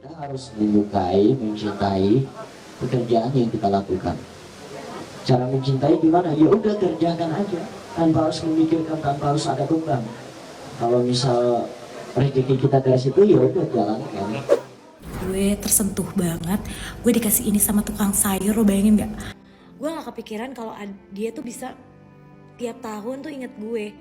Kita harus menyukai, mencintai pekerjaan yang kita lakukan. Cara mencintai gimana? Ya udah kerjakan aja, tanpa harus memikirkan, tanpa harus ada beban. Kalau misal rezeki kita dari situ, ya udah jalankan. Gue tersentuh banget, gue dikasih ini sama tukang sayur, lo bayangin gak? Gue gak kepikiran kalau dia tuh bisa tiap tahun tuh inget gue.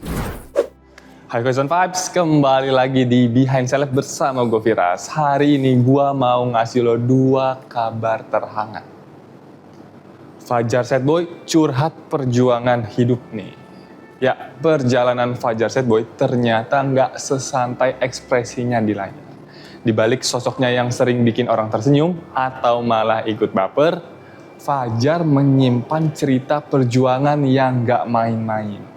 Hai Question Vibes, kembali lagi di Behind Seleb bersama gue Firas. Hari ini gue mau ngasih lo 2 kabar terhangat. Fajar Sad Boy curhat perjuangan hidup nih. Ya, perjalanan Fajar Sad Boy ternyata nggak sesantai ekspresinya di layar. Di balik sosoknya yang sering bikin orang tersenyum atau malah ikut baper, Fajar menyimpan cerita perjuangan yang nggak main-main.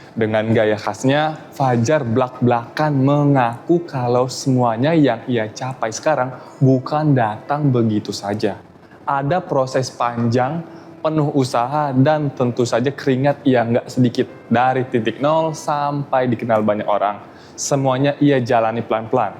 Dengan gaya khasnya, Fajar blak-blakan mengaku kalau semuanya yang ia capai sekarang bukan datang begitu saja. Ada proses panjang, penuh usaha, dan tentu saja keringat yang nggak sedikit. Dari titik nol sampai dikenal banyak orang, semuanya ia jalani pelan-pelan.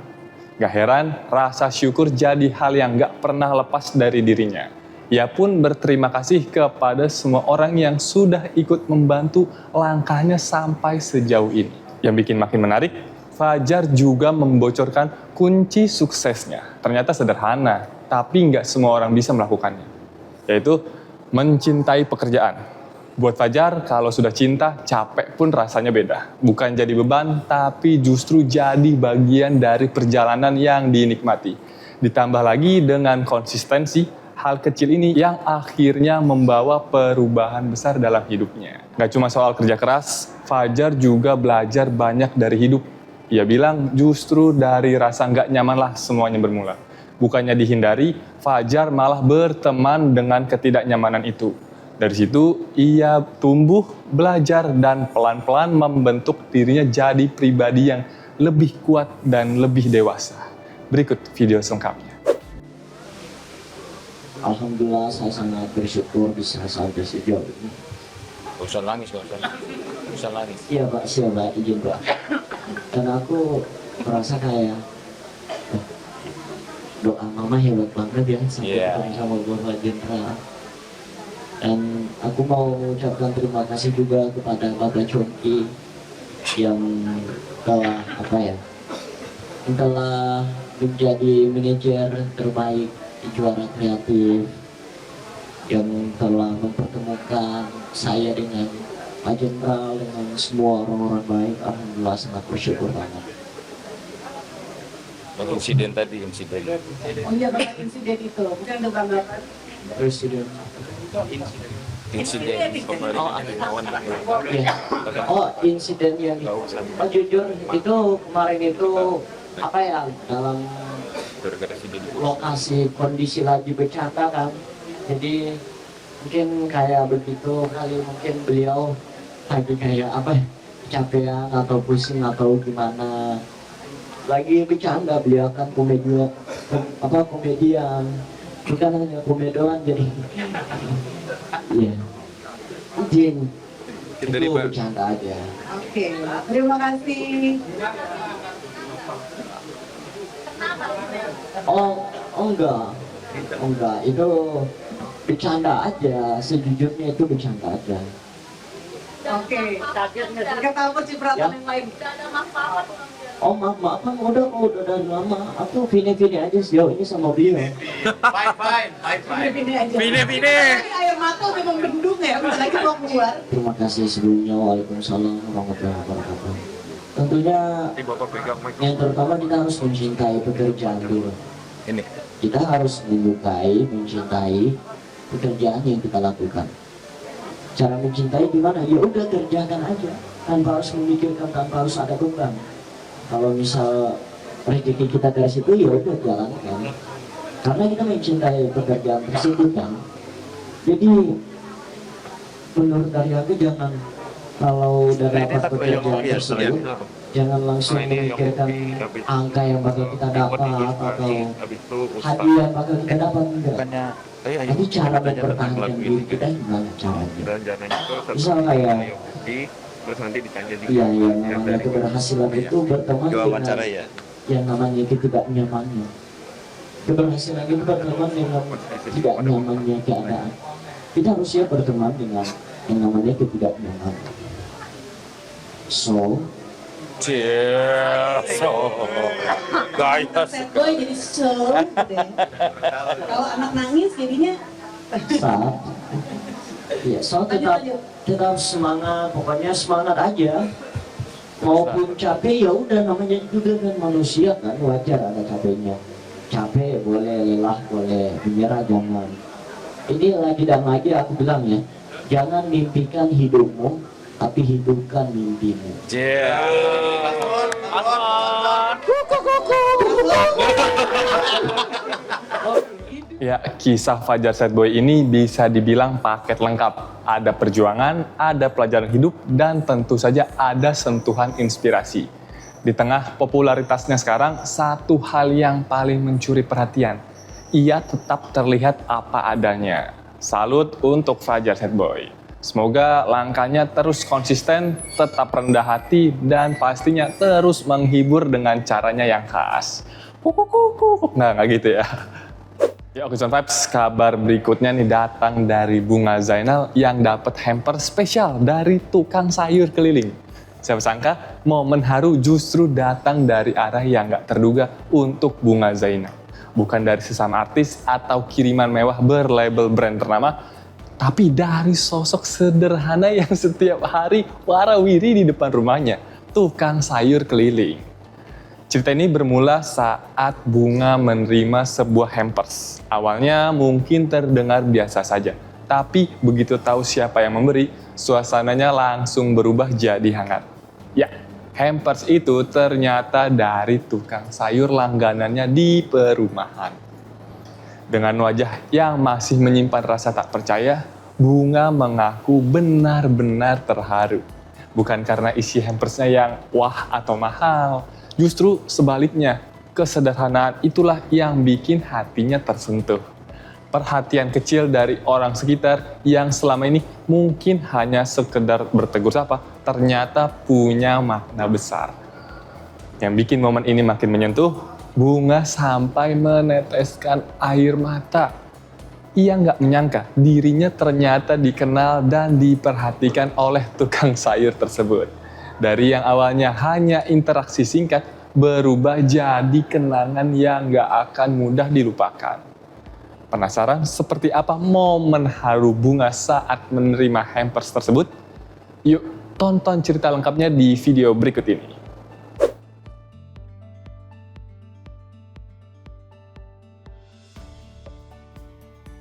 Gak heran, rasa syukur jadi hal yang nggak pernah lepas dari dirinya. Ia pun berterima kasih kepada semua orang yang sudah ikut membantu langkahnya sampai sejauh ini. Yang bikin makin menarik, Fajar juga membocorkan kunci suksesnya. Ternyata sederhana, tapi nggak semua orang bisa melakukannya. Yaitu mencintai pekerjaan. Buat Fajar, kalau sudah cinta, capek pun rasanya beda. Bukan jadi beban, tapi justru jadi bagian dari perjalanan yang dinikmati. Ditambah lagi dengan konsistensi, hal kecil ini yang akhirnya membawa perubahan besar dalam hidupnya. Gak cuma soal kerja keras, Fajar juga belajar banyak dari hidup. Ia bilang justru dari rasa gak nyaman lah semuanya bermula. Bukannya dihindari, Fajar malah berteman dengan ketidaknyamanan itu. Dari situ, ia tumbuh, belajar, dan pelan-pelan membentuk dirinya jadi pribadi yang lebih kuat dan lebih dewasa. Berikut video selengkapnya. Alhamdulillah, saya sangat bersyukur bisa sampai sejauh ini. Gak usah nangis. Iya Pak, siap Pak, izin Pak. Dan aku merasa kayak doa mama hebat banget ya sampai ketemu sama Bapak Jenderal. Dan aku mau mengucapkan terima kasih juga kepada Bapak Chongki yang telah menjadi manajer terbaik di Juara Kreatif, yang telah mempertemukan saya dengan Pak Jenderal, dengan semua orang-orang baik. Alhamdulillah, sangat bersyukur banget. Insiden. Oh iya, Bapak, insiden itu bukan tentang Presiden. Insiden Insiden yang jujur itu kemarin itu dalam lokasi kondisi lagi bercanda kan, jadi mungkin kayak begitu kali, mungkin beliau lagi kayak kecapean atau pusing atau gimana, lagi bercanda. Beliau kan komedian, bukan hanya komedian, jadi iya izin itu bercanda aja. Oke, terima kasih. Enggak, itu bercanda aja, sejujurnya itu bercanda aja. Oke, nggak tahu pencipratan yang lain. Maaf, udah dari lama. Aku Vini aja sejauh ini sama beliau. Ini aja. Air mata udah membendung ya, apalagi mau keluar. Terima kasih sebelumnya. Waalaikumsalam warahmatullahi wabarakatuh. Tentunya yang terutama kita harus mencintai pekerjaan dulu. Kita harus menyukai, mencintai pekerjaan yang kita lakukan. Cara mencintai gimana? Ya udah kerjakan aja, tanpa harus memikirkan, tanpa harus ada beban. Kalau misal rezeki kita dari situ, ya udah jalankan. Karena kita mencintai pekerjaan tersebut kan. Jadi menurut dari aku, jangan kalau udah dapat pekerjaan tersebut, jangan langsung memikirkan angka yang bakal kita dapat atau hadiah yang bakal kita dapat, enggak. Tapi cara mempertahankan diri kita gimana caranya? Misal kayak terus nanti ditanya yang namanya keberhasilan itu berteman dengan yang namanya ketidaknyamannya. Keberhasilan itu berteman dengan tidak nyamannya keadaan. Kita harus siap berteman dengan yang namanya ketidaknyaman. So, Gaya Boy jadi slow gitu ya. Kalau anak nangis jadinya saat ya, so tetap semangat, pokoknya semangat aja. Maupun capek ya udah, namanya juga kan manusia kan, wajar ada capeknya. Capek boleh, lelah boleh, menyerah jangan. Ini lagi dan lagi aku bilang ya, jangan mimpikan hidupmu, tapi hidupkan mimpimu. Ya, kisah Fajar Sad Boy ini bisa dibilang paket lengkap. Ada perjuangan, ada pelajaran hidup, dan tentu saja ada sentuhan inspirasi. Di tengah popularitasnya sekarang, satu hal yang paling mencuri perhatian. Ia tetap terlihat apa adanya. Salut untuk Fajar Sad Boy. Semoga langkahnya terus konsisten, tetap rendah hati, dan pastinya terus menghibur dengan caranya yang khas. Nah, nggak gitu ya. Ya, Oke Zone Vibes, kabar berikutnya nih datang dari Bunga Zainal yang dapat hamper spesial dari tukang sayur keliling. Siapa sangka momen haru justru datang dari arah yang nggak terduga untuk Bunga Zainal. Bukan dari sesama artis atau kiriman mewah berlabel brand ternama, tapi dari sosok sederhana yang setiap hari warawiri di depan rumahnya, tukang sayur keliling. Cerita ini bermula saat Bunga menerima sebuah hampers. Awalnya mungkin terdengar biasa saja, tapi begitu tahu siapa yang memberi, suasananya langsung berubah jadi hangat. Ya, hampers itu ternyata dari tukang sayur langganannya di perumahan. Dengan wajah yang masih menyimpan rasa tak percaya, Bunga mengaku benar-benar terharu. Bukan karena isi hampersnya yang wah atau mahal, justru sebaliknya, kesederhanaan itulah yang bikin hatinya tersentuh. Perhatian kecil dari orang sekitar yang selama ini mungkin hanya sekedar bertegur sapa, ternyata punya makna besar. Yang bikin momen ini makin menyentuh, Bunga sampai meneteskan air mata. Ia nggak menyangka dirinya ternyata dikenal dan diperhatikan oleh tukang sayur tersebut. Dari yang awalnya hanya interaksi singkat, berubah jadi kenangan yang nggak akan mudah dilupakan. Penasaran seperti apa momen haru Bunga saat menerima hampers tersebut? Yuk, tonton cerita lengkapnya di video berikut ini.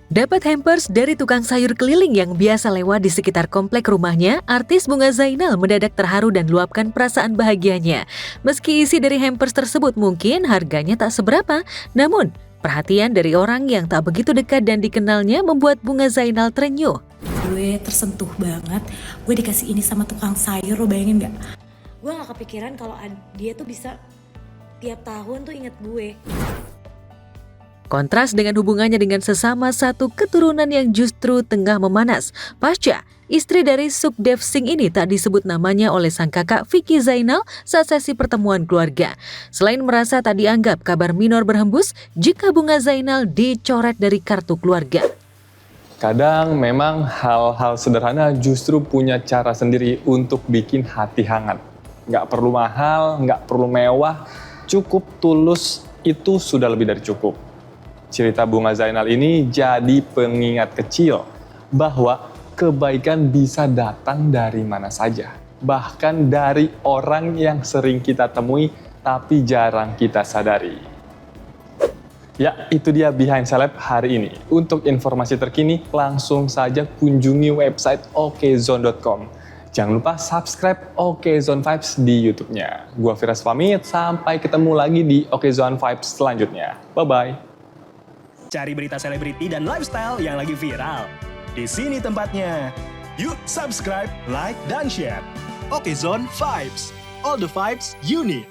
Dapat hampers dari tukang sayur keliling yang biasa lewat di sekitar komplek rumahnya, artis Bunga Zainal mendadak terharu dan luapkan perasaan bahagianya. Meski isi dari hampers tersebut mungkin harganya tak seberapa, namun perhatian dari orang yang tak begitu dekat dan dikenalnya membuat Bunga Zainal terenyuh. Gue tersentuh banget, gue dikasih ini sama tukang sayur, lo bayangin gak? Gue gak kepikiran kalau dia tuh bisa tiap tahun tuh inget gue. Kontras dengan hubungannya dengan sesama satu keturunan yang justru tengah memanas. Pasca, istri dari Sukdev Singh ini tak disebut namanya oleh sang kakak Vicky Zainal saat sesi pertemuan keluarga. Selain merasa tak dianggap, kabar minor berhembus jika Bunga Zainal dicoret dari kartu keluarga. Kadang memang hal-hal sederhana justru punya cara sendiri untuk bikin hati hangat. Nggak perlu mahal, nggak perlu mewah, cukup tulus itu sudah lebih dari cukup. Cerita Bunga Zainal ini jadi pengingat kecil bahwa kebaikan bisa datang dari mana saja. Bahkan dari orang yang sering kita temui tapi jarang kita sadari. Ya, itu dia Behind Celeb hari ini. Untuk informasi terkini, langsung saja kunjungi website okezone.com. Jangan lupa subscribe Oke Zone Vibes di YouTube-nya. Gua Firas pamit, sampai ketemu lagi di Oke Zone Vibes selanjutnya. Bye-bye. Cari berita selebriti dan lifestyle yang lagi viral. Di sini tempatnya. Yuk subscribe, like, dan share. Oke Zone Vibes. All the vibes you need.